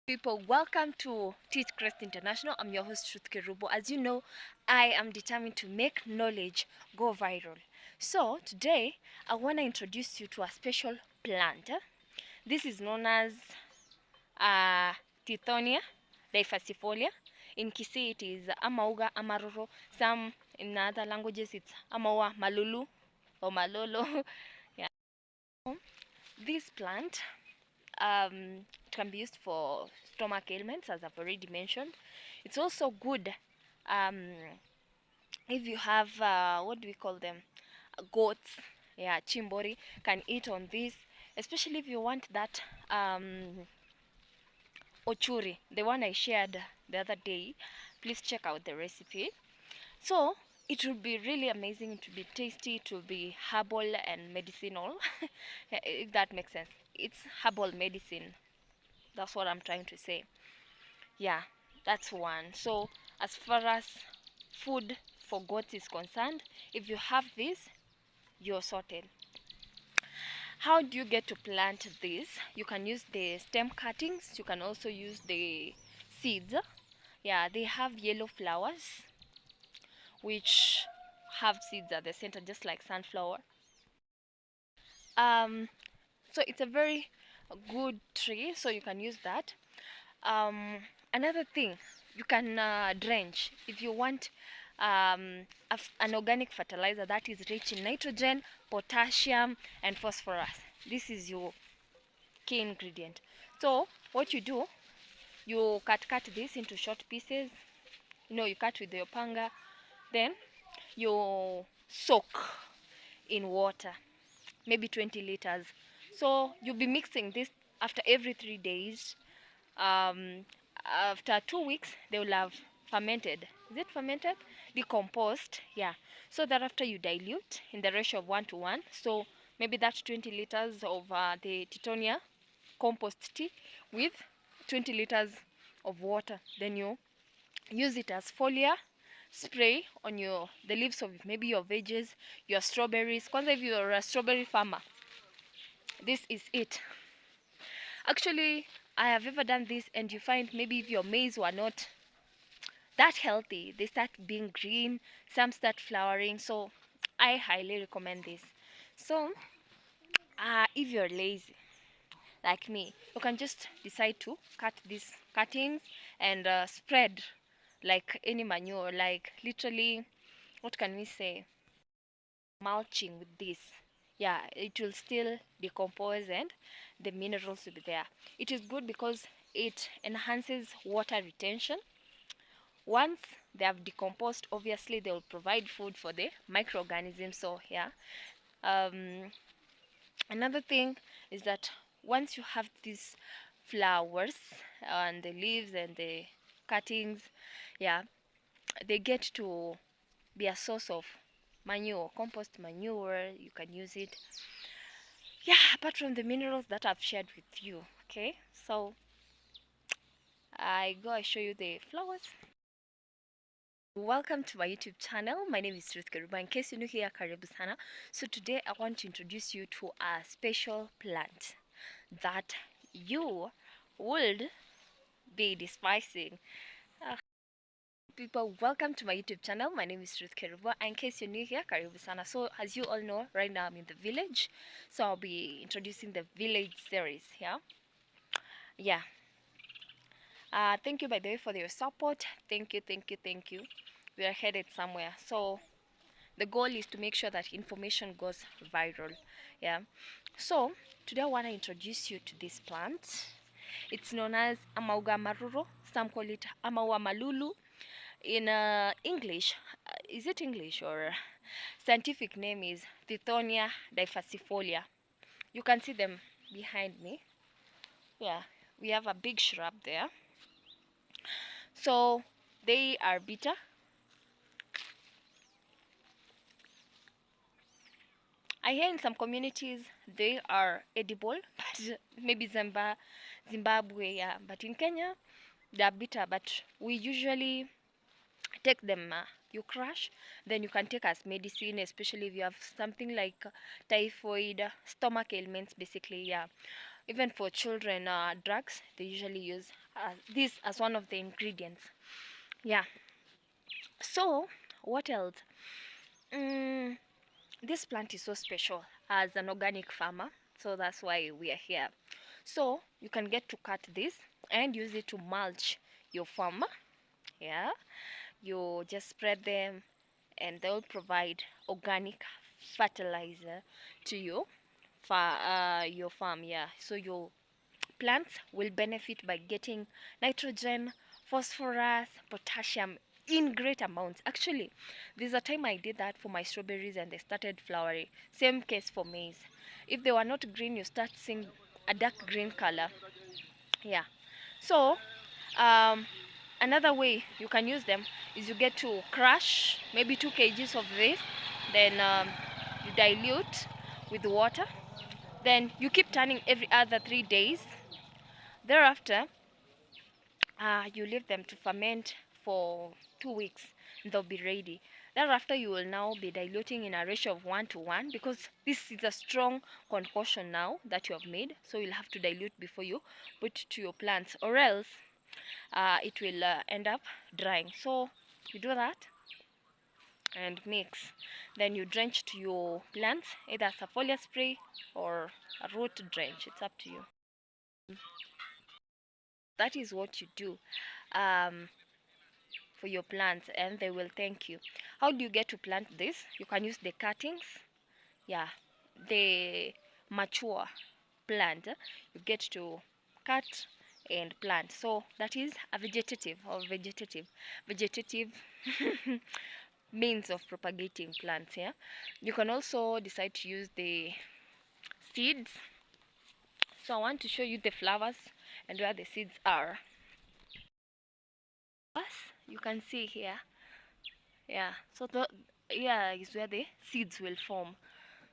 People, welcome to Teach Crest International. I'm your host Truth Kerubo. As you know, I am determined to make knowledge go viral. So today I want to introduce you to a special plant. This is known as uh, Tithonia Diversifolia. In Kisii it is Amauga Amaroro. Some in other languages it's Amawa Malulu or Malolo. Yeah. This plant it can be used for stomach ailments, as I've already mentioned. It's also good um, if you have what do we call them? Goats. Yeah, chimbori can eat on this, especially if you want that ochuri, the one I shared the other day. Please check out the recipe. So it will be really amazing. It will be tasty. It will be herbal and medicinal, if that makes sense. It's herbal medicine. That's what I'm trying to say. Yeah, that's one. So as far as food for goats is concerned, if you have this, you're sorted. How do you get to plant this? You can use the stem cuttings. You can also use the seeds. Yeah, they have yellow flowers which have seeds at the center, just like sunflower. um so it's a very good tree, so you can use that. Another thing, you can drench if you want an organic fertilizer that is rich in nitrogen, potassium and phosphorus. This is your key ingredient. So what you do, you cut this into short pieces. You cut with your panga, then you soak in water, maybe 20 liters. So you'll be mixing this after every 3 days. After 2 weeks they will have fermented. Is it fermented? Decomposed. Yeah. So that after you dilute in the ratio of 1 to 1, so maybe that's 20 liters of the Tithonia compost tea with 20 liters of water, then you use it as foliar spray on the leaves of maybe your veggies, your strawberries. Kwanza, if you're a strawberry farmer, this is it. Actually, I have ever done this, and you find maybe if your maize were not that healthy, they start being green, some start flowering. So I highly recommend this. So if you're lazy like me, you can just decide to cut these cuttings and spread like any manure, like literally, what can we say, mulching with this. Yeah, it will still decompose and the minerals will be there. It is good because it enhances water retention. Once they have decomposed, obviously they will provide food for the microorganisms. So yeah, another thing is that once you have these flowers and the leaves and the cuttings, yeah, they get to be a source of manure, compost manure. You can use it, yeah, apart from the minerals that I've shared with you. Okay, so I show you the flowers. Welcome to my YouTube channel. My name is Ruth Keruba. In case you're new here, karibu sana. So today I want to introduce you to a special plant that you would be despising. People, welcome to my YouTube channel. My name is Ruth Keruba. In case you're new here, karibu sana. So as you all know, right now I'm in the village, so I'll be introducing the village series. Yeah. Thank you, by the way, for your support. Thank you, thank you, thank you. We are headed somewhere, so the goal is to make sure that information goes viral. Yeah. So today I want to introduce you to this plant. It's known as Amauga maruro. Some call it Amawa malulu. In English, is it English or scientific name is Tithonia Diversifolia. You can see them behind me. Yeah, we have a big shrub there. So they are bitter. I hear in some communities they are edible, but maybe Zimbabwe, yeah. But in Kenya, they are bitter. But we usually take them. You crush, then you can take as medicine, especially if you have something like typhoid, stomach ailments, basically, yeah. Even for children, drugs they usually use this as one of the ingredients. Yeah. So what else? This plant is so special as an organic farmer, so that's why we are here. So you can get to cut this and use it to mulch your farm. Yeah, you just spread them and they'll provide organic fertilizer to you for your farm. Yeah, so your plants will benefit by getting nitrogen, phosphorus, potassium in great amounts. Actually, there's a time I did that for my strawberries and they started flowering. Same case for maize. If they were not green, you start seeing a dark green color. Yeah. So another way you can use them is you get to crush maybe 2 kgs of this, then you dilute with water, then you keep turning every other 3 days. Thereafter you leave them to ferment for 2 weeks and they'll be ready. Thereafter you will now be diluting in a ratio of 1:1 because this is a strong concoction now that you have made, so you'll have to dilute before you put it to your plants, or else it will end up drying. So you do that and mix, then you drench to your plants, either as a foliar spray or a root drench, it's up to you. That is what you do for your plants and they will thank you. How do you get to plant this? You can use the cuttings. Yeah, the mature plant you get to cut and plant. So that is a vegetative means of propagating plants. Yeah, you can also decide to use the seeds. So I want to show you the flowers and where the seeds are. You can see here. Yeah, so the is where the seeds will form.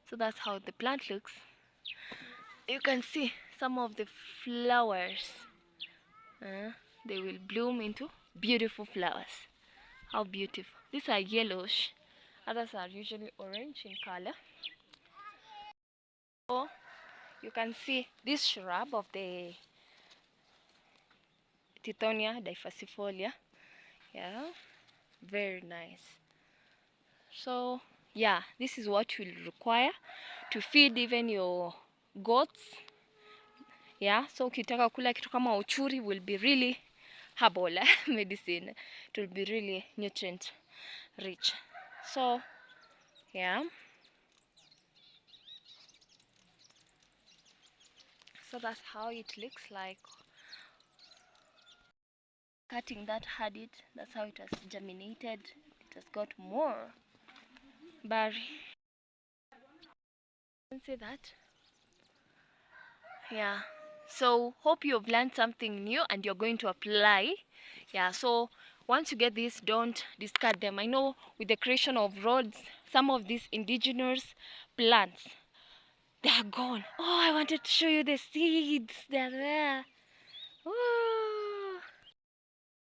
So that's how the plant looks. You can see some of the flowers. They will bloom into beautiful flowers. How beautiful. These are yellowish. Others are usually orange in color. So you can see this shrub of the Tithonia Diversifolia. Yeah, very nice. So yeah, this is what you'll require to feed even your goats. Yeah, so ukitaka kula kitu kama uchuri will be really herbal medicine. It will be really nutrient rich. So yeah, so that's how it looks like. Cutting that had it, that's how it has germinated. It has got more berry. You can see that. Yeah, so hope you've learned something new and you're going to apply. Yeah, so once you get this, don't discard them. I know with the creation of roads, some of these indigenous plants, they are gone. Oh, I wanted to show you the seeds. They're there. Ooh.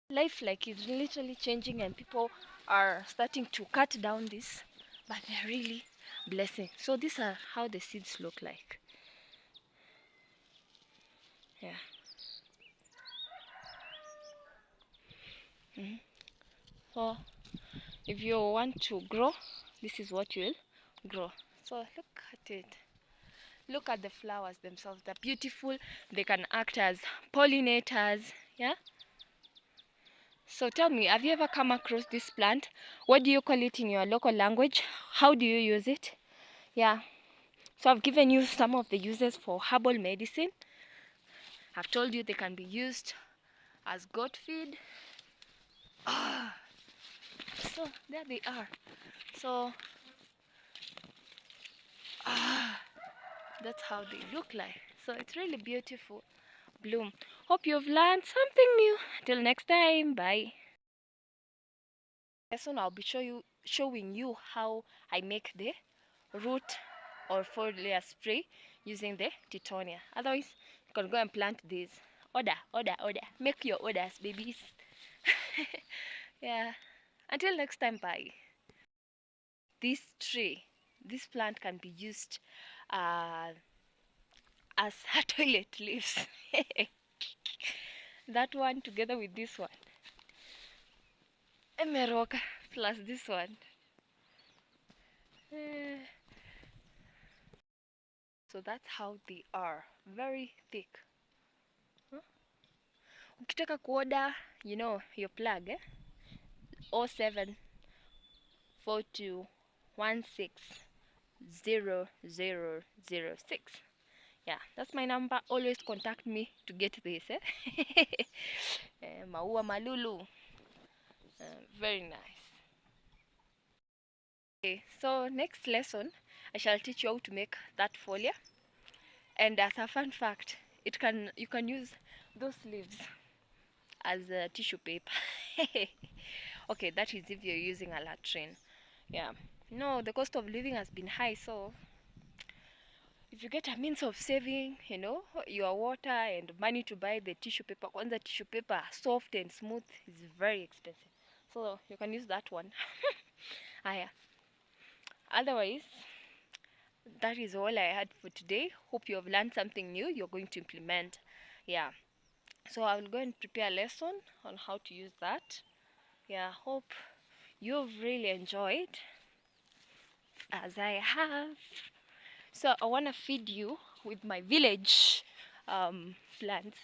Life like is literally changing and people are starting to cut down this, but they're really blessing. So these are how the seeds look like. Yeah. So if you want to grow, this is what you'll grow. So look at it. Look at the flowers themselves. They're beautiful. They can act as pollinators. Yeah. So tell me, have you ever come across this plant? What do you call it in your local language? How do you use it? Yeah. So I've given you some of the uses for herbal medicine. I've told you they can be used as goat feed. So there they are. So that's how they look like. So it's really beautiful bloom. Hope you've learned something new. Till next time, bye. Soon I'll be showing you how I make the root or foliar spray using the Tithonia. Otherwise, you can go and plant these. Order. Make your orders, babies. Yeah. Until next time, bye. This tree, this plant can be used as toilet leaves. that one together with this one. Emeroka plus this one. So that's how they are. Very thick. Huh? Ukitaka kuorder, you know, your plug, 0742160006. Yeah, that's my number. Always contact me to get this. Maua Malulu. Very nice. Okay, so next lesson, I shall teach you how to make that folia. And as a fun fact, you can use those leaves as a tissue paper. Okay, that is if you're using a latrine. Yeah. No, the cost of living has been high, so if you get a means of saving, you know, your water and money to buy the tissue paper, once the tissue paper soft and smooth is very expensive. So you can use that one. Yeah. Otherwise, that is all I had for today. Hope you have learned something new you're going to implement. Yeah. So I will go and prepare a lesson on how to use that. Yeah, hope you've really enjoyed as I have. So I want to feed you with my village plants.